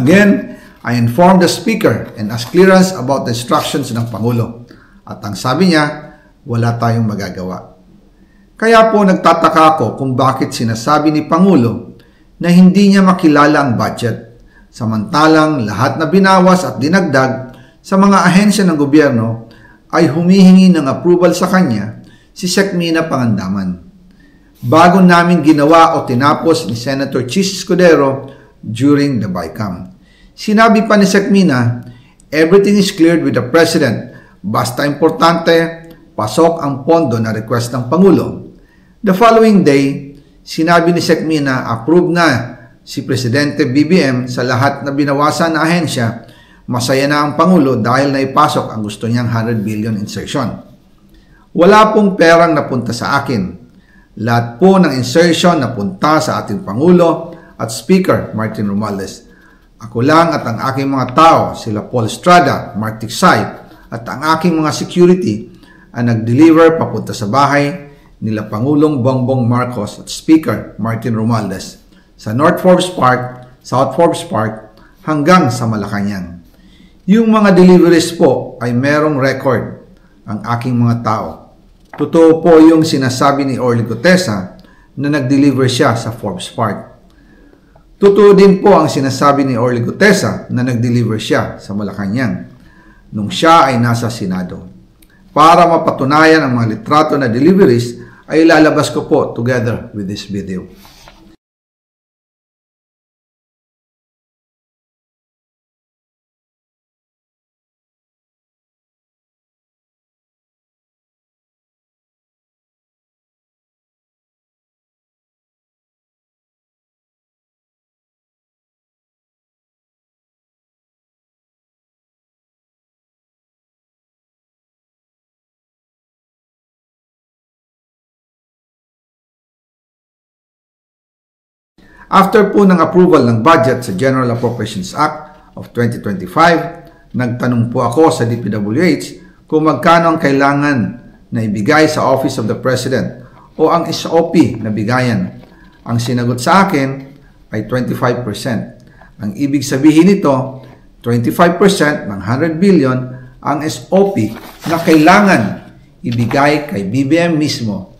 Again, I informed the Speaker and asked clearance about the instructions ng Pangulo. At ang sabi niya, wala tayong magagawa. Kaya po nagtataka ako kung bakit sinasabi ni Pangulo na hindi niya makilala ang budget, samantalang lahat na binawas at dinagdag sa mga ahensya ng gobyerno ay humihingi ng approval sa kanya si Sec. Mina Pangandaman. Bago namin ginawa o tinapos ni Senator Chis Escudero during the BICAM. Sinabi pa ni Sec. Mina, everything is cleared with the President. Basta importante, pasok ang pondo na request ng Pangulo. The following day, sinabi ni Sec. Mina, approve na si Presidente BBM sa lahat na binawasan na ahensya. Masaya na ang Pangulo dahil naipasok ang gusto niyang 100 billion insertion. Wala pong perang napunta sa akin. Lahat po ng insertion napunta sa ating Pangulo at Speaker Martin Romualdez. Ako lang at ang aking mga tao, sila Paul Estrada, Mark Tiksay, at ang aking mga security ang nag-deliver papunta sa bahay nila Pangulong Bongbong Marcos at Speaker Martin Romualdez sa North Forbes Park, South Forbes Park hanggang sa Malacanang. Yung mga deliveries po ay merong record ang aking mga tao. Totoo po yung sinasabi ni Orly Gutesa na nag-deliver siya sa Forbes Park. Totoo din po ang sinasabi ni Orly Gutesa na nag-deliver siya sa Malacanang nung siya ay nasa Senado. Para mapatunayan ang mga litrato na deliveries ay lalabas ko po together with this video. After po ng approval ng budget sa General Appropriations Act of 2025, nagtanong po ako sa DPWH kung magkano ang kailangan na ibigay sa Office of the President o ang SOP na bigayan. Ang sinagot sa akin ay 25%. Ang ibig sabihin nito, 25% ng 100 billion ang SOP na kailangan ibigay kay BBM mismo.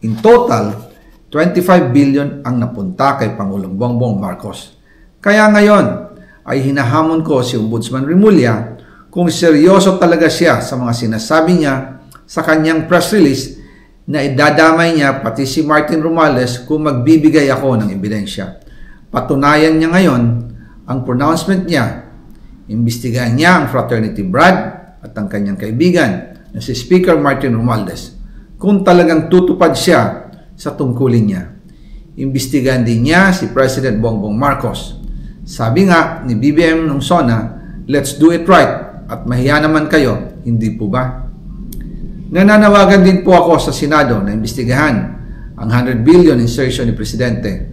In total, 25 billion ang napunta kay Pangulong Bongbong Marcos. Kaya ngayon ay hinahamon ko si Ombudsman Remulla kung seryoso talaga siya sa mga sinasabi niya sa kanyang press release na idadamay niya pati si Martin Romualdez kung magbibigay ako ng ebidensya. Patunayan niya ngayon ang pronouncement niya. Imbestigahan niya ang fraternity Brad at ang kanyang kaibigan na si Speaker Martin Romualdez kung talagang tutupad siya sa tungkulin niya. Imbestigahan din niya si President Bongbong Marcos. Sabi nga ni BBM nung SONA, let's do it right at mahiya naman kayo, hindi po ba? Nananawagan din po ako sa Senado na imbestigahan ang 100 billion insertion ni Presidente.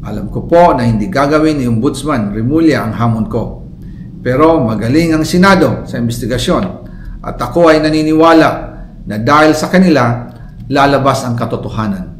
Alam ko po na hindi gagawin ni Ombudsman Remulla ang hamon ko. Pero magaling ang Senado sa imbestigasyon at ako ay naniniwala na dahil sa kanila lalabas ang katotohanan.